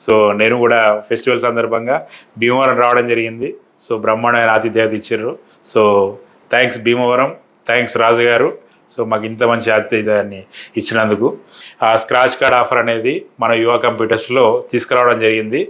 So నేను కూడా festival సందర్భంగా భీమవరం రావడం జరిగింది. సో బ్రహ్మాండమైన ఆతిథ్యత ఇచ్చారు. సో థ్యాంక్స్ భీమవరం, థ్యాంక్స్ రాజు గారు. సో మాకు ఇంత మంచి ఆతిథ్యాన్ని ఇచ్చినందుకు. స్క్రాచ్ కార్డ్ ఆఫర్ అనేది మన యువ కంప్యూటర్స్లో తీసుకురావడం జరిగింది.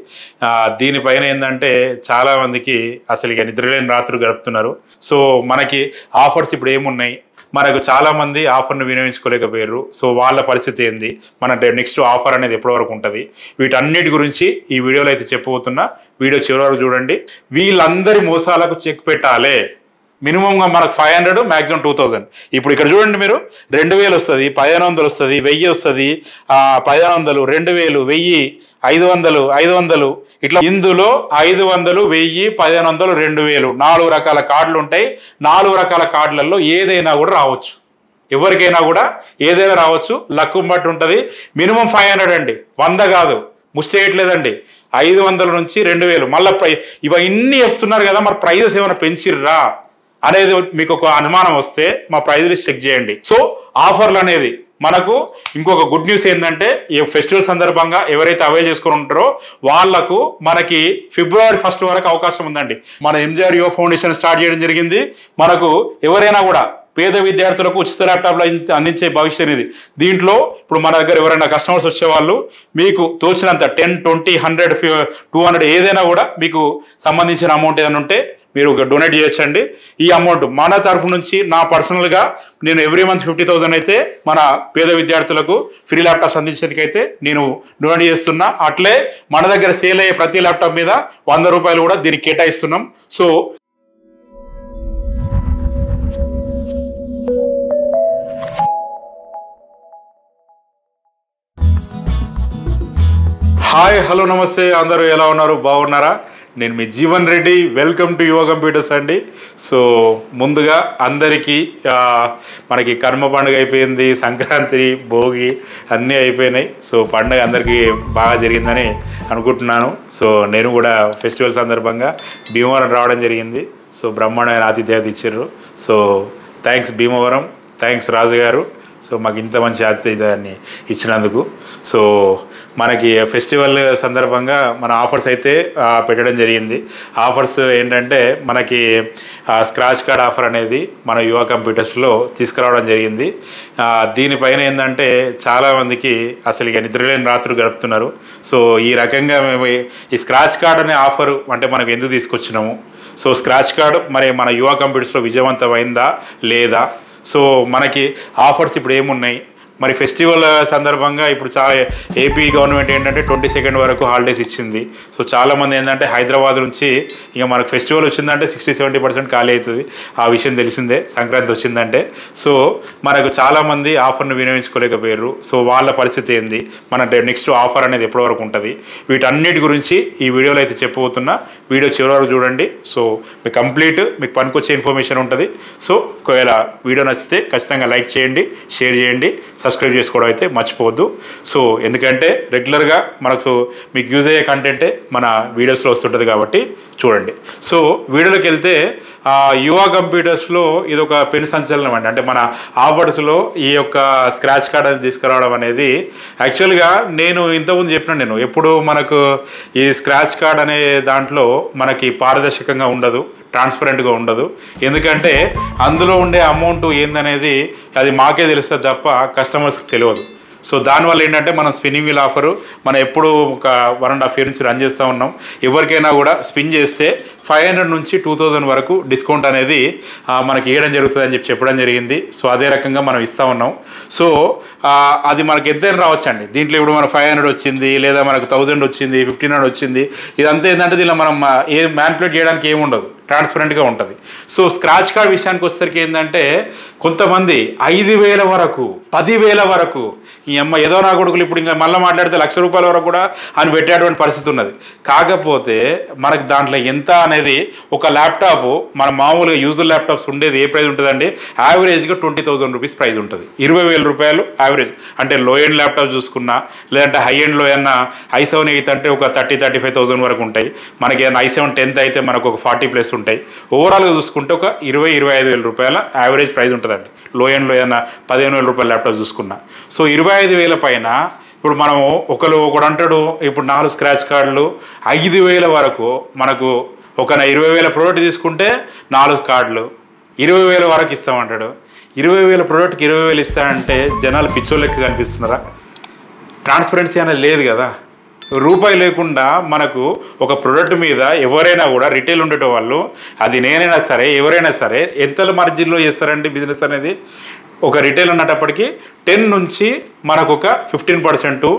దీనిపైన ఏంటంటే చాలామందికి అసలు ఇక నిద్రలేని రాత్రులు గడుపుతున్నారు. సో మనకి ఆఫర్స్ ఇప్పుడు ఏమున్నాయి, మనకు చాలామంది ఆఫర్ను వినియోగించుకోలేకపోయారు. సో వాళ్ళ పరిస్థితి ఏంది, మన నెక్స్ట్ ఆఫర్ అనేది ఎప్పటి వరకు ఉంటుంది, వీటన్నిటి గురించి ఈ వీడియోలో అయితే చెప్పబోతున్నా. వీడియో చివరి వరకు చూడండి. వీళ్ళందరి మోసాలకు చెక్ పెట్టాలి. మినిమంగా మనకు 500, మ్యాక్సిమం 2000. ఇప్పుడు ఇక్కడ చూడండి, మీరు 2000 వస్తుంది, 1500 వస్తుంది, 1000 వస్తుంది, 1500, 2000, 1000, 500, 500 ఇట్లా. ఇందులో 500, 1000, 1500, 2000 4 రకాల కార్డులు ఉంటాయి. 4 రకాల కార్డులలో ఏదైనా కూడా రావచ్చు, ఎవరికైనా కూడా ఏదైనా రావచ్చు. లక్కును బట్టి ఉంటుంది. మినిమం 500 అండి, 100 కాదు, ముస్టేయట్లేదండి. 500 నుంచి 2000. మళ్ళీ ఇవన్నీ చెప్తున్నారు కదా, మరి ప్రైజెస్ ఏమైనా పెంచిర్రా అనేది మీకు ఒక అనుమానం వస్తే మా ప్రైజ్ లిస్ట్ చెక్ చేయండి. సో ఆఫర్లు అనేది మనకు ఇంకొక గుడ్ న్యూస్ ఏంటంటే, ఈ ఫెస్టివల్ సందర్భంగా ఎవరైతే అవైల్ చేసుకుని ఉంటారో వాళ్లకు మనకి ఫిబ్రవరి 1 వరకు అవకాశం ఉందండి. మన ఎంజీఆర్ యువ ఫౌండేషన్ స్టార్ట్ చేయడం జరిగింది. మనకు ఎవరైనా కూడా పేద విద్యార్థులకు ఉచిత ల్యాప్టాప్లు అందించే భవిష్యత్ ఇది. దీంట్లో ఇప్పుడు మన దగ్గర ఎవరైనా కస్టమర్స్ వచ్చేవాళ్ళు మీకు తోచినంత 10, 20, 100, 200 ఏదైనా కూడా మీకు సంబంధించిన అమౌంట్ ఏదైనా ఉంటే మీరు డొనేట్ చేయొచ్చండి. ఈ అమౌంట్ మన తరఫు నుంచి నా పర్సనల్గా నేను ఎవ్రీ మంత్ 50,000 అయితే మన పేద విద్యార్థులకు ఫ్రీ ల్యాప్టాప్స్ అందించేందుకైతే నేను డొనేట్ చేస్తున్నా. అట్లే మన దగ్గర సేల్ అయ్యే ప్రతి ల్యాప్టాప్ మీద 100 రూపాయలు కూడా దీనికి కేటాయిస్తున్నాం. సో హాయ్, హలో, నమస్తే. అందరూ ఎలా ఉన్నారు, బాగున్నారా? నేను మీ జీవన్ రెడ్డి. వెల్కమ్ టు యువ కంప్యూటర్స్ అండి. సో ముందుగా అందరికీ మనకి కర్మ పండుగ అయిపోయింది, సంక్రాంతి, భోగి అన్నీ అయిపోయినాయి. సో పండుగ అందరికీ బాగా జరిగిందని అనుకుంటున్నాను. సో నేను కూడా ఫెస్టివల్ సందర్భంగా భీమవరం రావడం జరిగింది. సో బ్రహ్మాండమైన ఆతిథ్యత ఇచ్చారు. సో థ్యాంక్స్ భీమవరం, థ్యాంక్స్ రాజు గారు. సో మాకు ఇంత మంచి ఆతిథ్యాన్ని ఇచ్చినందుకు. సో మనకి ఫెస్టివల్ సందర్భంగా మన ఆఫర్స్ అయితే పెట్టడం జరిగింది. ఆఫర్స్ ఏంటంటే మనకి స్క్రాచ్ కార్డ్ ఆఫర్ అనేది మన యువ కంప్యూటర్స్లో తీసుకురావడం జరిగింది. దీనిపైన ఏంటంటే చాలామందికి అసలు ఇక నిద్రలేని రాత్రులు గడుపుతున్నారు. సో ఈ రకంగా మేము ఈ స్క్రాచ్ కార్డ్ అనే ఆఫరు అంటే మనకు ఎందుకు తీసుకొచ్చినాము, సో స్క్రాచ్ కార్డ్ మరి మన యువ కంప్యూటర్స్లో విజయవంతమైందా లేదా, సో మనకి ఆఫర్స్ ఇప్పుడు ఏమున్నాయి, మరి ఫెస్టివల్ సందర్భంగా ఇప్పుడు చాలా ఏపీ గవర్నమెంట్ ఏంటంటే 22 వరకు హాలిడేస్ ఇచ్చింది. సో చాలామంది ఏంటంటే హైదరాబాద్ నుంచి ఇక మనకు ఫెస్టివల్ వచ్చిందంటే 60-70% ఖాళీ అవుతుంది. ఆ విషయం తెలిసిందే సంక్రాంతి వచ్చిందంటే. సో మనకు చాలామంది ఆఫర్ను వినియోగించుకోలేకపోయారు. సో వాళ్ళ పరిస్థితి ఏంది, మన నెక్స్ట్ ఆఫర్ అనేది ఎప్పటి వరకు ఉంటుంది, వీటన్నిటి గురించి ఈ వీడియోలో అయితే చెప్పబోతున్నా. వీడియో చివరి వరకు చూడండి. సో మీకు కంప్లీట్ మీకు పనికొచ్చే ఇన్ఫర్మేషన్ ఉంటుంది. సో ఒకవేళ వీడియో నచ్చితే ఖచ్చితంగా లైక్ చేయండి, షేర్ చేయండి, సబ్స్క్రైబ్ చేసుకోవడం అయితే మర్చిపోవద్దు. సో ఎందుకంటే రెగ్యులర్గా మనకు మీకు యూజ్ అయ్యే కంటెంటే మన వీడియోస్లో వస్తుంటుంది కాబట్టి చూడండి. సో వీడియోలోకి వెళ్తే యువ కంప్యూటర్స్లో ఇది ఒక పెను సంచలనం అండి. అంటే మన ఆఫర్స్లో ఈ యొక్క స్క్రాచ్ కార్డ్ అనేది తీసుకురావడం అనేది యాక్చువల్గా నేను ఇంతకుముందు చెప్పిన, నేను ఎప్పుడు మనకు ఈ స్క్రాచ్ కార్డ్ అనే దాంట్లో మనకి పారదర్శకంగా ఉండదు, ట్రాన్స్పరెంట్గా ఉండదు. ఎందుకంటే అందులో ఉండే అమౌంట్ ఏందనేది అది మాకే తెలుస్తుంది తప్ప కస్టమర్స్కి తెలియదు. సో దానివల్ల ఏంటంటే మనం స్పిన్నింగ్ వీల్ ఆఫరు మనం ఎప్పుడు ఒక 1.5 year నుంచి రన్ చేస్తూ ఉన్నాం. ఎవరికైనా కూడా స్పిన్ చేస్తే 500 నుంచి 2000 వరకు డిస్కౌంట్ అనేది మనకి ఇవ్వడం జరుగుతుంది అని చెప్పడం జరిగింది. సో అదే రకంగా మనం ఇస్తూ ఉన్నాం. సో అది మనకి ఎంతైనా రావచ్చండి. దీంట్లో ఇప్పుడు మన 500 వచ్చింది, లేదా మనకు 1000 వచ్చింది, 1500 వచ్చింది. ఇదంతా ఏంటంటే దీనిలో మనం మ్యానిపులేట్ చేయడానికి ఏముండదు, ట్రాన్స్పరెంట్గా ఉంటుంది. సో స్క్రాచ్ కార్డ్ విషయానికి వచ్చేసరికి ఏంటంటే కొంతమంది 5,000 వరకు, 10,000 వరకు, ఈ అమ్మ ఏదో నా కొడుకులు ఇప్పుడు ఇంకా మళ్ళీ మాట్లాడితే 1,00,000 రూపాయల వరకు కూడా అని పెట్టేటువంటి పరిస్థితి ఉన్నది. కాకపోతే మనకు దాంట్లో ఎంత అనేది ఒక ల్యాప్టాప్ మన మామూలుగా యూజర్ ల్యాప్టాప్స్ ఉండేది ఏ ప్రైస్ ఉంటుందండి, యావరేజ్గా 20,000 రూపీస్ ప్రైస్ ఉంటుంది. 20,000 రూపాయలు యావరేజ్. అంటే లో ఎండ్ ల్యాప్టాప్ చూసుకున్నా, లేదంటే హై ఎండ్లో ఏమన్నా i7 8 అంటే ఒక 30,000-35,000 వరకు ఉంటాయి. మనకి ఏదైనా i7 10th అయితే మనకు ఒక 40+ ఉంటాయి. ఓవరాల్గా చూసుకుంటే ఒక 20,000-25,000 రూపాయల యావరేజ్ ప్రైస్ ఉంటుందండి. లో ఎండ్లో ఏదైనా 15,000 రూపాయల ల్యాప్టాప్ చూసుకున్నా. సో 25,000 పైన ఇప్పుడు మనము ఒకడు అంటాడు ఇప్పుడు 4 స్క్రాచ్ కార్డులు 5,000 వరకు మనకు ఒక 20,000 ప్రోడక్ట్ తీసుకుంటే 4 కార్డులు 20,000 వరకు ఇస్తామంటాడు. 20,000 ప్రోడక్ట్కి 20,000 ఇస్తానంటే జనాలు పిచ్చోళ్ళెక్క కనిపిస్తున్నారా? ట్రాన్స్పరెన్సీ అనేది లేదు కదా. రూపాయి లేకుండా మనకు ఒక ప్రోడక్ట్ మీద ఎవరైనా కూడా రిటైల్ ఉండేట వాళ్ళు, అది నేనైనా సరే ఎవరైనా సరే ఎంత మార్జిన్లో చేస్తారండి బిజినెస్ అనేది? ఒక రిటైల్ అన్నప్పటికీ 10 నుంచి మనకు ఒక 15%,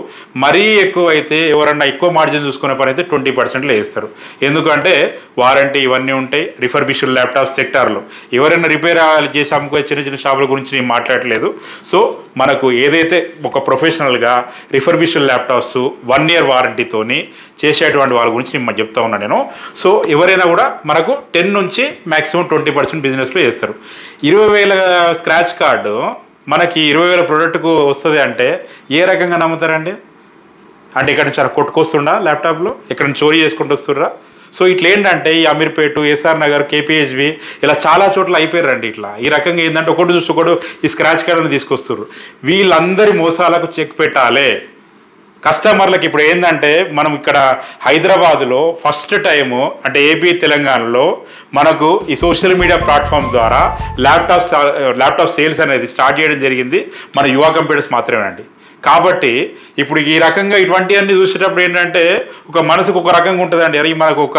మరీ ఎక్కువ అయితే ఎవరన్నా ఎక్కువ మార్జిన్ చూసుకునే పని అయితే 20%లో వేస్తారు. ఎందుకంటే వారంటీ ఇవన్నీ ఉంటాయి. రిఫర్బిష్డ్ ల్యాప్టాప్ సెక్టార్లో ఎవరైనా రిపేర్ చేసి అమ్ముకునే చిన్న చిన్న షాపుల గురించి నేను మాట్లాడలేదు. సో మనకు ఏదైతే ఒక ప్రొఫెషనల్గా రిఫర్బిష్డ్ ల్యాప్టాప్స్ 1 year వారంటీతోని చేసేటువంటి వాళ్ళ గురించి నేను చెప్తా ఉన్నాను నేను. సో ఎవరైనా కూడా మనకు 10 నుంచి మ్యాక్సిమం 20% బిజినెస్లో చేస్తారు. 20,000 స్క్రాచ్ కార్డు మనకి 20,000 ప్రోడక్ట్కు వస్తుంది అంటే ఏ రకంగా నమ్ముతారండి? అంటే ఇక్కడ నుంచి కొట్టుకొస్తుండా ల్యాప్టాప్లో, ఇక్కడ నుంచి చోరీ చేసుకుంటూ వస్తుర్రా? సో ఇట్లా ఏంటంటే ఈ అమీర్పేట, ఎస్ఆర్ నగర్, కేపీహెచ్బి ఇలా చాలా చోట్ల అయిపోయారండి. ఇట్లా ఈ రకంగా ఏంటంటే ఒకటి చూసి ఒకటి ఈ స్క్రాచ్ కార్డుని తీసుకొస్తుర్రు. వీళ్ళందరి మోసాలకు చెక్ పెట్టాలి కస్టమర్లకు. ఇప్పుడు ఏంటంటే మనం ఇక్కడ హైదరాబాదులో ఫస్ట్ టైము అంటే ఏపీ తెలంగాణలో మనకు ఈ సోషల్ మీడియా ప్లాట్ఫామ్ ద్వారా ల్యాప్టాప్ సేల్స్ అనేది స్టార్ట్ చేయడం జరిగింది మన యువ కంప్యూటర్స్ మాత్రమేనండి. కాబట్టి ఇప్పుడు ఈ రకంగా ఇటువంటివన్నీ చూసేటప్పుడు ఏంటంటే ఒక మనసుకు ఒక రకంగా ఉంటుందండి. అరే మనకు ఒక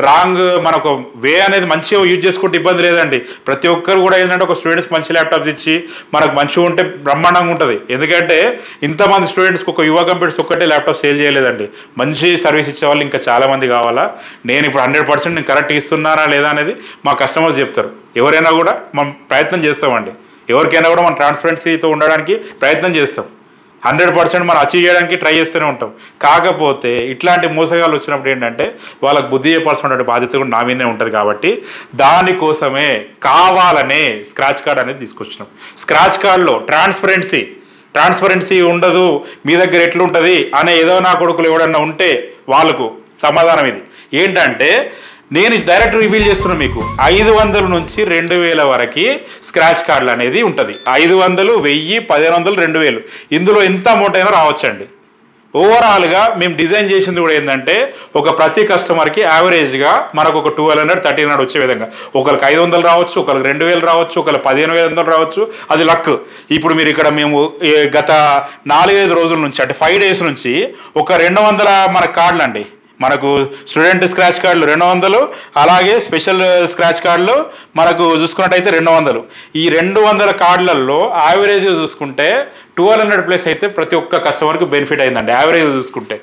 రాంగ్ మనకు వే అనేది మంచిగా యూజ్ చేసుకుంటే ఇబ్బంది లేదండి. ప్రతి ఒక్కరు కూడా ఏంటంటే ఒక స్టూడెంట్స్కి మంచి ల్యాప్టాప్స్ ఇచ్చి మనకు మంచిగా ఉంటే బ్రహ్మాండంగా ఉంటుంది. ఎందుకంటే ఇంతమంది స్టూడెంట్స్కి ఒక యువ కంప్యూటర్స్ ఒక్కటే ల్యాప్టాప్ సేల్ చేయలేదండి. మంచి సర్వీస్ ఇచ్చే వాళ్ళు ఇంకా చాలామంది కావాలా. నేను ఇప్పుడు 100% నేను కరెక్ట్ ఇస్తున్నానా లేదా అనేది మా కస్టమర్స్ చెప్తారు. ఎవరైనా కూడా మనం ప్రయత్నం చేస్తామండి. ఎవరికైనా కూడా మనం ట్రాన్స్పరెన్సీతో ఉండడానికి ప్రయత్నం చేస్తాం. 100% మనం అచీవ్ చేయడానికి ట్రై చేస్తూనే ఉంటాం. కాకపోతే ఇట్లాంటి మోసగాళ్ళు వచ్చినప్పుడు ఏంటంటే వాళ్ళకు బుద్ధి చెప్పాల్సిన బాధ్యత కూడా నా మీదనే ఉంటుంది. కాబట్టి దానికోసమే కావాలనే స్క్రాచ్ కార్డ్ అనేది తీసుకొచ్చినాం. స్క్రాచ్ కార్డులో ట్రాన్స్పరెన్సీ ఉండదు, మీ దగ్గర ఎట్లుంటుంది అనే ఏదో నా కొడుకులు ఎవడన్నా ఉంటే వాళ్ళకు సమాధానం ఇది ఏంటంటే నేను డైరెక్ట్ రివీల్ చేస్తున్నా మీకు 500 నుంచి 2,000 వరకు స్క్రాచ్ కార్డులు అనేది ఉంటుంది. 500, 1000, 1500, 2,000 ఇందులో ఎంత అమౌంట్ అయినా రావచ్చండి. ఓవరాల్గా మేము డిజైన్ చేసింది కూడా ఏంటంటే ఒక ప్రతి కస్టమర్కి యావరేజ్గా మనకు ఒక 1,200, 1,300 వచ్చే విధంగా. ఒకరికి 500 రావచ్చు, ఒకరికి 2,000 రావచ్చు, ఒకరికి 15,500 రావచ్చు. అది లక్. ఇప్పుడు మీరు ఇక్కడ మేము గత 4-5 రోజుల నుంచి అంటే 5 days నుంచి ఒక 200 మన కార్డులు అండి. మనకు స్టూడెంట్ స్క్రాచ్ కార్డులు 200, అలాగే స్పెషల్ స్క్రాచ్ కార్డులు మనకు చూసుకున్నట్టయితే 200. ఈ 200 కార్డులలో యావరేజ్గా చూసుకుంటే 1,200+ అయితే ప్రతి ఒక్క కస్టమర్కి బెనిఫిట్ అయిందండి. యావరేజ్ చూసుకుంటే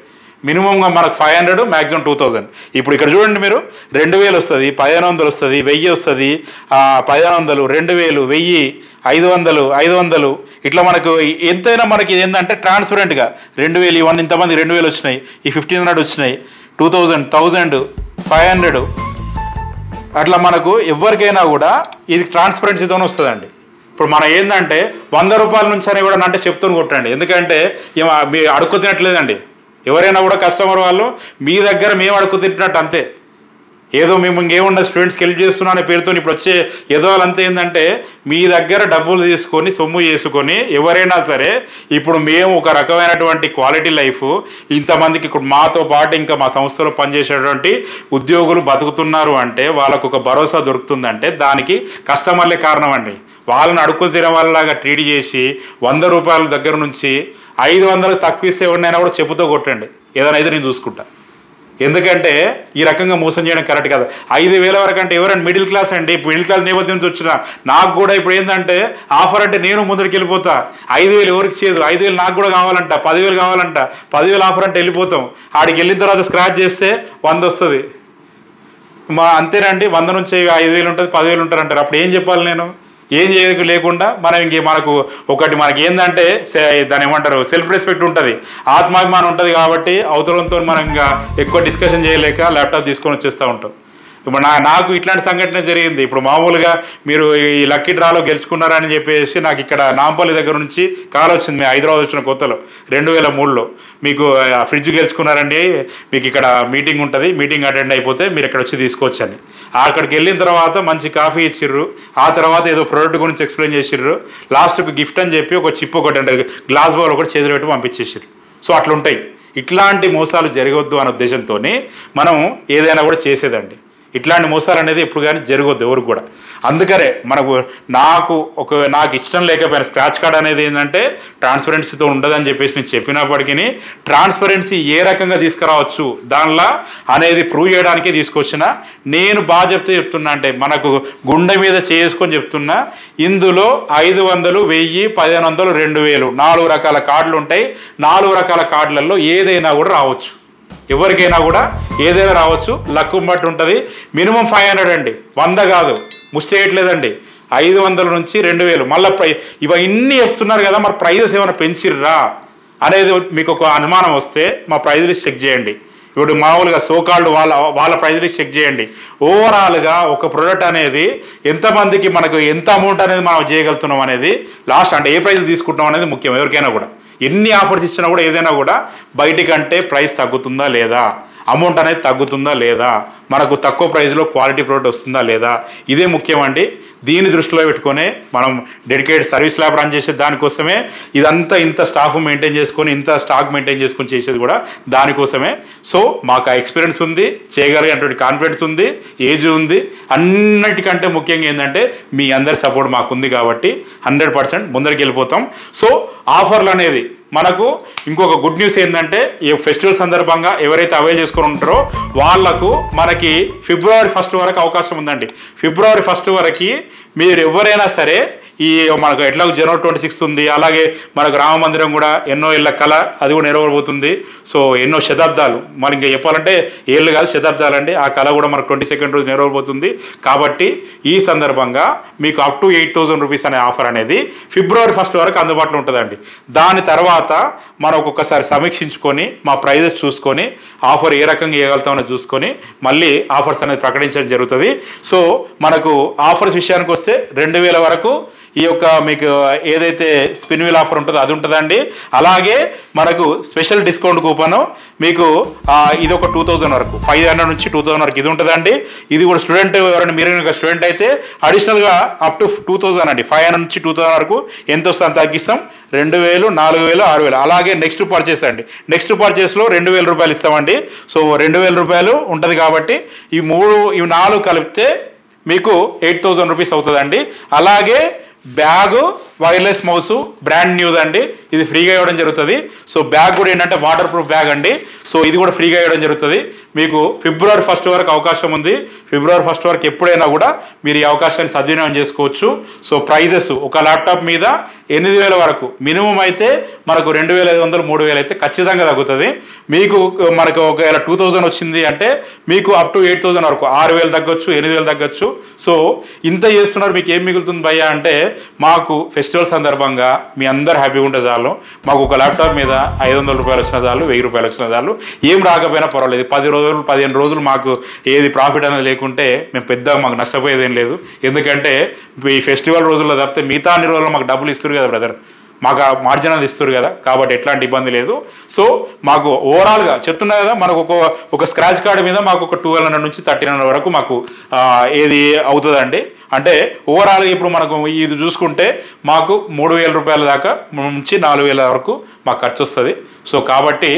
మినిమంగా మనకు 500, మ్యాక్సిమం 2,000. ఇప్పుడు ఇక్కడ చూడండి మీరు 2,000 వస్తుంది, 1,500 వస్తుంది, 1,000 వస్తుంది, 1,500, 2,000, 1,000, 500, 500 ఇట్లా మనకు ఎంతైనా మనకి ఏంటంటే ట్రాన్స్పరెంట్గా 2,000 ఇవన్నీ ఇంతమంది 2,000 వచ్చినాయి, ఈ 1,500 వచ్చినాయి, 2,000, 1,000, 500 అట్లా మనకు ఎవరికైనా కూడా ఇది ట్రాన్స్పరెన్సీతోనే వస్తుందండి. ఇప్పుడు మనం ఏంటంటే 100 రూపాయల నుంచి అని కూడా అంటే చెప్తూనే కొట్టండి. ఎందుకంటే మీ అడుక్కు తినట్లేదండి. ఎవరైనా కూడా కస్టమర్ వాళ్ళు మీ దగ్గర మేము అడుక్కు తింటున్నట్టు అంతే. ఏదో మేము ఇంకేముండదు స్టూడెంట్స్కి హెల్ప్ చేస్తున్నాం అనే పేరుతో ఇప్పుడు వచ్చే ఏదో వాళ్ళంతా ఏంటంటే మీ దగ్గర డబ్బులు తీసుకొని సొమ్ము చేసుకొని ఎవరైనా సరే ఇప్పుడు మేము ఒక రకమైనటువంటి క్వాలిటీ లైఫ్ ఇంతమందికి ఇప్పుడు మాతో పాటు ఇంకా మా సంస్థలో పనిచేసేటువంటి ఉద్యోగులు బతుకుతున్నారు అంటే వాళ్ళకు ఒక భరోసా దొరుకుతుందంటే దానికి కస్టమర్లే కారణం అండి. వాళ్ళని అడుక్కు తినే వాళ్ళలాగా ట్రీట్ చేసి 100 రూపాయల దగ్గర నుంచి 500 తక్కువ ఇస్తే ఎవరినైనా కూడా చెప్పుతో కొట్టండి, ఏదైనా అయితే నేను చూసుకుంటా. ఎందుకంటే ఈ రకంగా మోసం చేయడం కరెక్ట్ కాదు. 5,000 వరకు అంటే ఎవరైనా మిడిల్ క్లాస్ అండి. మిడిల్ క్లాస్ నేపథ్యం నుంచి వచ్చిన నాకు కూడా ఇప్పుడు ఏంటంటే ఆఫర్ అంటే నేను ముందరికి వెళ్ళిపోతా. 5,000 ఎవరికి చేయదు, 5,000 నాకు కూడా కావాలంట, 10,000 కావాలంట, 10,000 ఆఫర్ అంటే వెళ్ళిపోతాం. ఆడికి వెళ్ళిన తర్వాత స్క్రాచ్ చేస్తే 100 వస్తుంది. అంతేనండి, 100 నుంచి 5,000 ఉంటుంది, 10,000 ఉంటారంటారు. అప్పుడు ఏం చెప్పాలి నేను? ఏం లేకుండా మనం మనకు ఒకటి మనకి ఏంటంటే దాని ఏమంటారు సెల్ఫ్ రెస్పెక్ట్ ఉంటుంది, ఆత్మాభిమానం ఉంటుంది. కాబట్టి అవతలంతో మనం ఇంకా ఎక్కువ డిస్కషన్ చేయలేక ల్యాప్టాప్ తీసుకొని వచ్చేస్తూ ఉంటాం. ఇప్పుడు నాకు ఇట్లాంటి సంఘటన జరిగింది. ఇప్పుడు మామూలుగా మీరు ఈ లక్కీ డ్రాలో గెలుచుకున్నారని చెప్పేసి నాకు ఇక్కడ నాంపల్లి దగ్గర నుంచి కాల్ వచ్చింది. మేము హైదరాబాద్ వచ్చిన కొత్తలో 2003లో మీకు ఫ్రిడ్జ్ గెలుచుకున్నారండి, మీకు ఇక్కడ మీటింగ్ ఉంటుంది, మీటింగ్ అటెండ్ అయిపోతే మీరు ఇక్కడ వచ్చి తీసుకోవచ్చని. అక్కడికి వెళ్ళిన తర్వాత మంచి కాఫీ ఇచ్చిర్రు. ఆ తర్వాత ఏదో ప్రోడక్ట్ గురించి ఎక్స్ప్లెయిన్ చేసిర్రు. లాస్ట్కి గిఫ్ట్ అని చెప్పి ఒక చిప్ ఒకటి అంటే గ్లాస్ బౌల్ ఒకటి చేతులు పెట్టి పంపించేసారు. సో అట్లుంటాయి. ఇట్లాంటి మోసాలు జరగొద్దు అనే ఉద్దేశంతోనే మనం ఏదైనా కూడా చేసేదండి. ఇట్లాంటి మోసాలు అనేది ఎప్పుడు కానీ జరగొద్దు ఎవరికి కూడా. అందుకనే నాకు ఇష్టం లేకపోయినా స్క్రాచ్ కార్డ్ అనేది ఏంటంటే ట్రాన్స్పరెన్సీతో ఉండదని చెప్పేసి నేను చెప్పినప్పటికీ ట్రాన్స్పరెన్సీ ఏ రకంగా తీసుకురావచ్చు దానిలో అనేది ప్రూవ్ చేయడానికే తీసుకొచ్చిన. నేను బాగా చెప్తున్నా అంటే మనకు గుండె మీద చేసుకొని చెప్తున్నా, ఇందులో 500, 1000, 1500, 2000 4 రకాల కార్డులు ఉంటాయి. 4 రకాల కార్డులలో ఏదైనా కూడా రావచ్చు, ఎవరికైనా కూడా ఏదైనా రావచ్చు. లక్ బట్టి ఉంటుంది. మినిమం 500 అండి, 100 కాదు. ముష్టేయట్లేదండి. 500 నుంచి 2000. మళ్ళీ ఇవన్నీ చెప్తున్నారు కదా, మరి ప్రైజెస్ ఏమైనా పెంచిర్రా అనేది మీకు ఒక అనుమానం వస్తే మా ప్రైజ్ లిస్ట్ చెక్ చేయండి. ఇప్పుడు మామూలుగా సోకాల్డ్ వాళ్ళ ప్రైజ్ లిస్ట్ చెక్ చేయండి. ఓవరాల్గా ఒక ప్రోడక్ట్ అనేది ఎంతమందికి మనకు ఎంత అమౌంట్ అనేది మనం చేయగలుగుతున్నాం అనేది లాస్ట్ అంటే ఏ ప్రైజ్ తీసుకుంటున్నాం అనేది ముఖ్యం. ఎవరికైనా కూడా ఎన్ని ఆఫర్స్ ఇచ్చినా కూడా ఏదైనా కూడా బయటికంటే ప్రైస్ తగ్గుతుందా లేదా, అమౌంట్ అనేది తగ్గుతుందా లేదా, మనకు తక్కువ ప్రైస్లో క్వాలిటీ ప్రోడక్ట్ వస్తుందా లేదా, ఇదే ముఖ్యమండి. దీన్ని దృష్టిలో పెట్టుకొని మనం డెడికేటెడ్ సర్వీస్ ల్యాబ్ రన్ చేసే దానికోసమే ఇదంతా ఇంత స్టాఫ్ మెయింటైన్ చేసుకొని ఇంత స్టాక్ మెయింటైన్ చేసుకొని చేసేది కూడా దానికోసమే. సో మాకు ఆ ఎక్స్పీరియన్స్ ఉంది, చేయగలిగినటువంటి కాన్ఫిడెన్స్ ఉంది, ఏజ్ ఉంది. అన్నిటికంటే ముఖ్యంగా ఏంటంటే మీ అందరి సపోర్ట్ మాకు ఉంది కాబట్టి 100% ముందరికి వెళ్ళిపోతాం. సో ఆఫర్లు అనేది మనకు ఇంకొక గుడ్ న్యూస్ ఏంటంటే ఈ ఫెస్టివల్ సందర్భంగా ఎవరైతే అవైల్ చేసుకొని ఉంటారో వాళ్లకు మనకి ఫిబ్రవరి 1 వరకు అవకాశం ఉందండి. ఫిబ్రవరి 1 వరకు మీరు ఎవరైనా సరే ఈ మనకు ఎట్లా జనవరి 26 ఉంది, అలాగే మనకు రామ మందిరం కూడా ఎన్నో ఏళ్ళ కళ అది కూడా నెరవేరబోతుంది. సో ఎన్నో శతాబ్దాలు, మరి ఇంకా చెప్పాలంటే ఏళ్ళు కాదు శతాబ్దాలు అండి, ఆ కళ కూడా మనకు 22nd రోజు నెరవేరబోతుంది. కాబట్టి ఈ సందర్భంగా మీకు అప్ టు 8000 రూపీస్ అనే ఆఫర్ అనేది ఫిబ్రవరి 1 వరకు అందుబాటులో ఉంటుందండి. దాని తర్వాత మనం ఒక్కొక్కసారి సమీక్షించుకొని మా ప్రైజెస్ చూసుకొని ఆఫర్ ఏ రకంగా ఇవ్వగలుగుతామని చూసుకొని మళ్ళీ ఆఫర్స్ అనేది ప్రకటించడం జరుగుతుంది. సో మనకు ఆఫర్స్ విషయానికి వస్తే 2000 వరకు ఈ యొక్క మీకు ఏదైతే స్పిన్ వీల్ ఆఫర్ ఉంటుందో అది ఉంటుందండి. అలాగే మనకు స్పెషల్ డిస్కౌంట్ కూపన్ మీకు ఇది ఒక 2000 వరకు, 500 నుంచి 2000 వరకు ఇది ఉంటుందండి. ఇది కూడా స్టూడెంట్ ఎవరైనా మీరు స్టూడెంట్ అయితే అడిషనల్గా అప్ టు 2000 అండి, 500 నుంచి 2000 వరకు ఎంత వస్తే అంత తగ్గిస్తాం. 2000, 4000, 6000. అలాగే నెక్స్ట్ పర్చేస్ అండి, నెక్స్ట్ పర్చేస్లో 2000 రూపాయలు ఇస్తామండి. సో 2000 రూపాయలు ఉంటుంది కాబట్టి ఈ 4 కలిపితే మీకు 8000 రూపీస్ అవుతుందండి. అలాగే bag, wireless mouse brand news అండి, ఇది ఫ్రీగా ఇవ్వడం జరుగుతుంది. సో బ్యాగ్ కూడా ఏంటంటే వాటర్ ప్రూఫ్ బ్యాగ్ అండి. సో ఇది కూడా ఫ్రీగా ఇవ్వడం జరుగుతుంది. మీకు ఫిబ్రవరి 1 వరకు అవకాశం ఉంది. ఫిబ్రవరి 1 వరకు ఎప్పుడైనా కూడా మీరు ఈ అవకాశాన్ని సద్వినియోగం చేసుకోవచ్చు. సో ప్రైజెస్ ఒక ల్యాప్టాప్ మీద 8000 వరకు మినిమం అయితే మనకు 2500, 3000 అయితే ఖచ్చితంగా తగ్గుతుంది. మీకు మనకు ఒకవేళ 2000 వచ్చింది అంటే మీకు అప్ టు 8000 వరకు 6000 తగ్గొచ్చు, 8000 తగ్గొచ్చు. సో ఇంత చేస్తున్నారు, మీకు ఏం మిగులుతుంది భయ్యా అంటే మాకు ఫెస్టివల్ సందర్భంగా మీ అందరు హ్యాపీగా ఉంటే చాలు. మాకు ఒక ల్యాప్టాప్ మీద 500 రూపాయలు వచ్చిన చాలు, 1000 రూపాయలు వచ్చిన చాలు, ఏం రాకపోయినా పర్వాలేదు. 10 రోజులు 15 రోజులు మాకు ఏది ప్రాఫిట్ అనేది లేకుంటే మేము మాకు నష్టపోయేది ఏం లేదు. ఎందుకంటే ఈ ఫెస్టివల్ రోజుల్లో తప్పితే మిగతా అన్ని రోజుల్లో మాకు డబ్బులు ఇస్తారు కదా బ్రదర్, మాకు మార్జిన్ అది ఇస్తారు కదా, కాబట్టి ఎట్లాంటి ఇబ్బంది లేదు. సో మాకు ఓవరాల్గా చెప్తున్నా కదా, మనకు ఒక స్క్రాచ్ కార్డు మీద మాకు ఒక 1200 నుంచి 1300 వరకు మాకు ఏది అవుతుందండి. అంటే ఓవరాల్గా ఇప్పుడు మనకు ఇది చూసుకుంటే మాకు 3000 రూపాయల దాకా నుంచి 4000 వరకు మాకు ఖర్చు వస్తుంది. సో కాబట్టి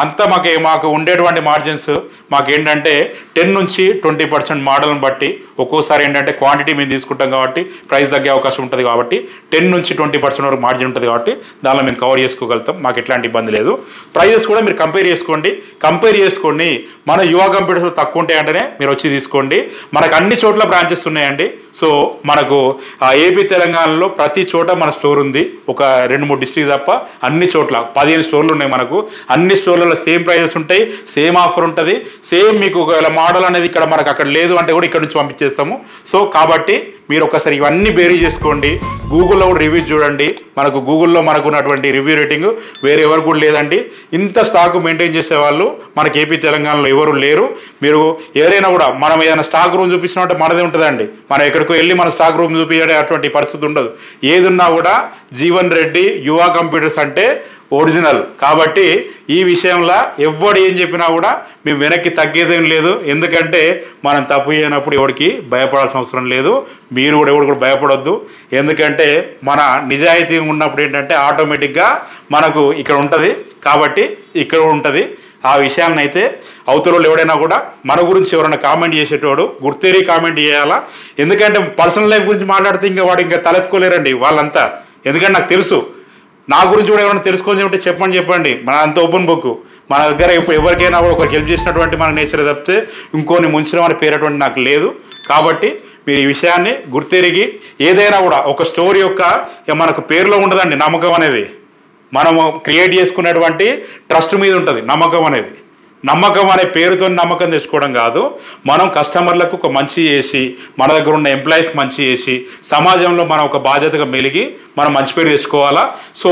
అంతా మాకు ఉండేటువంటి మార్జిన్స్ మాకేంటంటే 10 నుంచి 20% మోడల్ని బట్టి ఒక్కోసారి ఏంటంటే క్వాంటిటీ మేము తీసుకుంటాం కాబట్టి ప్రైస్ తగ్గే అవకాశం ఉంటుంది. కాబట్టి 10 నుంచి 20% వరకు మార్జిన్ ఉంటుంది కాబట్టి దానిలో మేము కవర్ చేసుకోగలుగుతాం, మాకు ఎట్లాంటి ఇబ్బంది లేదు. ప్రైజెస్ కూడా మీరు కంపేర్ చేసుకొని మన యువ కంప్యూటర్స్ తక్కువ ఉంటాయి అంటేనే మీరు వచ్చి తీసుకోండి. మనకు అన్ని చోట్ల బ్రాంచెస్ ఉన్నాయండి. సో మనకు ఏపీ తెలంగాణలో ప్రతి చోట మన స్టోర్ ఉంది. ఒక 2-3 డిస్ట్రిక్ట్ తప్ప అన్ని చోట్ల 15 స్టోర్లు ఉన్నాయి మనకు. అన్ని స్టోర్లలో సేమ్ ప్రైజెస్ ఉంటాయి, సేమ్ ఆఫర్ ఉంటుంది. సేమ్ మీకు ఒకవేళ మోడల్ అనేది ఇక్కడ మనకు అక్కడ లేదు అంటే కూడా ఇక్కడ నుంచి పంపించేస్తాము. సో కాబట్టి మీరు ఒకసారి ఇవన్నీ బేరీ చేసుకోండి. గూగుల్లో కూడా రివ్యూ చూడండి. మనకు గూగుల్లో మనకు ఉన్నటువంటి రివ్యూ రేటింగ్ వేరే ఎవరు కూడా లేదండి. ఇంత స్టాక్ మెయింటైన్ చేసే వాళ్ళు మనకి ఏపీ తెలంగాణలో ఎవరు లేరు. మీరు ఎవరైనా కూడా మనం ఏదైనా స్టాక్ రూమ్ చూపిస్తున్నామంటే మనదే ఉంటుందండి. మనం ఎక్కడికో వెళ్ళి మన స్టాక్ రూమ్ చూపించే అటువంటి పరిస్థితి ఉండదు. ఏదున్నా కూడా జీవన్ రెడ్డి యువ కంప్యూటర్స్ అంటే ఒరిజినల్. కాబట్టి ఈ విషయంలో ఎవడు ఏం చెప్పినా కూడా మేము వెనక్కి తగ్గేదేం లేదు. ఎందుకంటే మనం తప్పు చేయనప్పుడు ఎవరికి భయపడాల్సిన అవసరం లేదు. మీరు కూడా ఎవరు కూడా భయపడొద్దు. ఎందుకంటే మన నిజాయితీ ఉన్నప్పుడు ఏంటంటే ఆటోమేటిక్గా మనకు ఇక్కడ ఉంటుంది. కాబట్టి ఇక్కడ ఉంటుంది. ఆ విషయాన్ని అయితే అవతలలో ఎవడైనా కూడా మన గురించి ఎవరైనా కామెంట్ చేసేటోడు గుర్తేరి కామెంట్ చేయాలా. ఎందుకంటే పర్సనల్ లైఫ్ గురించి మాట్లాడితే ఇంకా వాడు ఇంకా తలెత్తుకోలేరండి వాళ్ళంతా. ఎందుకంటే నాకు తెలుసు, నా గురించి కూడా ఎవరైనా తెలుసుకొని చెప్తే చెప్పండి. మన అంత ఓపెన్ బుక్. మన దగ్గర ఇప్పుడు ఎవరికైనా కూడా ఒకరికి హెల్ప్ చేసినటువంటి మన నేచర్ తప్పితే ఇంకోని ముంచడం అనే పేరటువంటి నాకు లేదు. కాబట్టి మీరు ఈ విషయాన్ని గుర్తెరిగి ఏదైనా కూడా ఒక స్టోరీ యొక్క మనకు పేరులో ఉండదండి నమ్మకం అనేది. మనము క్రియేట్ చేసుకున్నటువంటి ట్రస్ట్ మీద ఉంటుంది నమ్మకం అనేది. నమ్మకం అనే పేరుతో నమ్మకం తెచ్చుకోవడం కాదు, మనం కస్టమర్లకు ఒక మంచి చేసి, మన దగ్గర ఉన్న ఎంప్లాయీస్కి మంచి చేసి, సమాజంలో మనం ఒక బాధ్యతగా మెలిగి మనం మంచి పేరు తెచ్చుకోవాలా. సో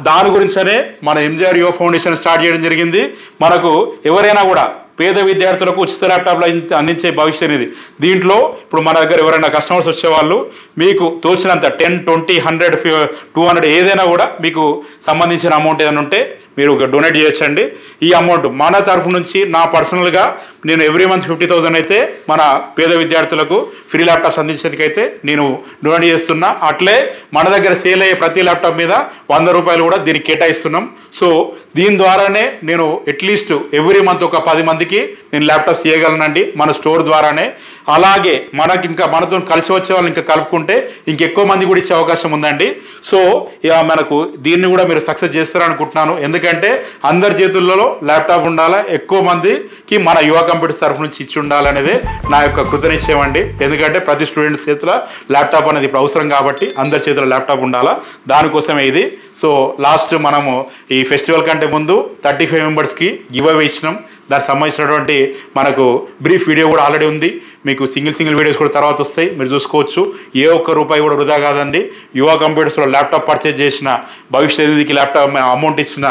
దాని గురించనే మన ఎంజీఆర్ యువ ఫౌండేషన్ స్టార్ట్ చేయడం జరిగింది. మనకు ఎవరైనా కూడా పేద విద్యార్థులకు ఉచిత ల్యాప్టాప్లు అందించే భవిష్యత్ ఇది. దీంట్లో ఇప్పుడు మన దగ్గర ఎవరైనా కస్టమర్స్ వచ్చేవాళ్ళు మీకు తోచినంత 10, 20, 100, 200 ఏదైనా కూడా మీకు సంబంధించిన అమౌంట్ ఏదైనా ఉంటే మీరు డొనేట్ చేయొచ్చండి. ఈ అమౌంట్ మన తరఫు నుంచి నా పర్సనల్గా నేను ఎవ్రీ మంత్ 50,000 అయితే మన పేద విద్యార్థులకు ఫ్రీ ల్యాప్టాప్స్ అందించేందుకైతే నేను డొనేట్ చేస్తున్నా. అట్లే మన దగ్గర సేల్ అయ్యే ప్రతి ల్యాప్టాప్ మీద 100 రూపాయలు కూడా దీనికి కేటాయిస్తున్నాం. సో దీని ద్వారానే నేను అట్లీస్ట్ ఎవ్రీ మంత్ ఒక 10 మందికి నేను ల్యాప్టాప్స్ ఇవ్వగలనండి మన స్టోర్ ద్వారానే. అలాగే మనకి ఇంకా మనతో కలిసి వచ్చే వాళ్ళు ఇంకా కలుపుకుంటే ఇంకెక్కువ మంది కూడా ఇచ్చే అవకాశం ఉందండి. సో ఇక మనకు దీన్ని కూడా మీరు సక్సెస్ చేస్తారనుకుంటున్నాను. ఎందుకంటే అందరి చేతుల్లో ల్యాప్టాప్ ఉండాలా, ఎక్కువ మందికి మన యువ కంప్యూటర్స్ తరఫు నుంచి ఇచ్చి ఉండాలనేదే నా యొక్క కృతనిశ్చయం అండి. ఎందుకంటే ప్రతి స్టూడెంట్ చేతిలో ల్యాప్టాప్ అనేది ఇప్పుడు అవసరం కాబట్టి అందరి చేతిలో ల్యాప్టాప్ ఉండాలా, దానికోసమే ఇది. సో లాస్ట్ మనము ఈ ఫెస్టివల్ కంటే ముందు 35 మెంబర్స్కి గివ్ అవే ఇచ్చినాం. దానికి సంబంధించినటువంటి మనకు బ్రీఫ్ వీడియో కూడా ఆల్రెడీ ఉంది. మీకు సింగిల్ వీడియోస్ కూడా తర్వాత వస్తాయి, మీరు చూసుకోవచ్చు. ఏ ఒక్క రూపాయి కూడా వృధా కాదండి. యువ కంప్యూటర్స్లో ల్యాప్టాప్ పర్చేజ్ చేసిన, భవిష్యత్ నిధికి ల్యాప్టాప్ అమౌంట్ ఇచ్చిన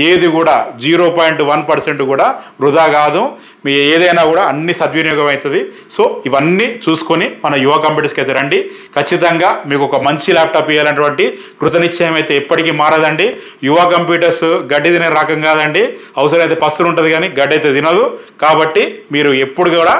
ఏది కూడా 0.1% కూడా వృధా కాదు. మీ ఏదైనా కూడా అన్ని సద్వినియోగం అవుతుంది. సో ఇవన్నీ చూసుకొని మన యువ కంప్యూటర్స్కి అయితే రండి. ఖచ్చితంగా మీకు ఒక మంచి ల్యాప్టాప్ ఇవ్వాలన్నటువంటి కృతనిశ్చయం అయితే ఎప్పటికీ మారదండి. యువ కంప్యూటర్స్ గడ్డి తినే రకం కాదండి. అవసరమైతే పస్తులు ఉంటుంది కానీ గడ్డి అయితే తినదు. కాబట్టి మీరు ఎప్పుడు కూడా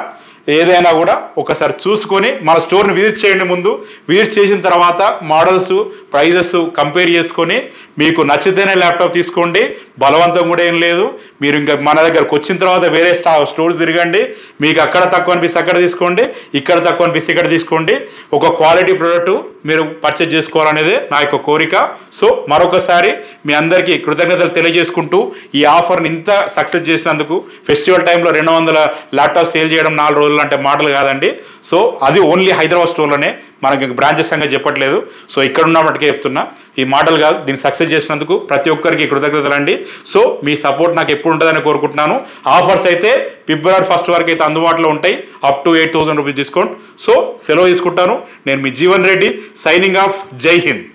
ఏదైనా కూడా ఒకసారి చూసుకొని మన స్టోర్ని విజిట్ చేయండి. ముందు విజిట్ చేసిన తర్వాత మోడల్స్, ప్రైజెస్ కంపేర్ చేసుకొని మీకు నచ్చితేనే ల్యాప్టాప్ తీసుకోండి. బలవంతం కూడా ఏం లేదు. మీరు ఇంకా మన దగ్గరకు వచ్చిన తర్వాత వేరే స్టోర్స్ తిరగండి. మీకు అక్కడ తక్కువ అనిపిస్తే అక్కడ తీసుకోండి, ఇక్కడ తక్కువ అనిపిస్తే ఇక్కడ తీసుకోండి. ఒక క్వాలిటీ ప్రోడక్ట్ మీరు పర్చేజ్ చేసుకోవాలనేదే నా యొక్క కోరిక. సో మరొకసారి మీ అందరికీ కృతజ్ఞతలు తెలియజేసుకుంటూ ఈ ఆఫర్ని ఇంత సక్సెస్ చేసినందుకు, ఫెస్టివల్ టైంలో 200 ల్యాప్టాప్ సేల్ చేయడం 4 రోజులు అంటే మాటలు కాదండి. సో అది ఓన్లీ హైదరాబాద్ స్టోర్లోనే, మనకి బ్రాంచెస్ సంగతి చెప్పట్లేదు. సో ఇక్కడ ఉన్న మటుకే చెప్తున్నా, ఈ మాటలు కాదు. దీన్ని సక్సెస్ చేసినందుకు ప్రతి ఒక్కరికి కృతజ్ఞతలు అండి. సో మీ సపోర్ట్ నాకు ఎప్పుడు ఉంటుందని కోరుకుంటున్నాను. ఆఫర్స్ అయితే ఫిబ్రవరి 1 వరకు అయితే అందుబాటులో ఉంటాయి. Up to 8,000 rupees discount. So సెలవు తీసుకుంటాను. నేను మీ జీవన్ రెడ్డి, సైనింగ్ ఆఫ్. జై హింద్.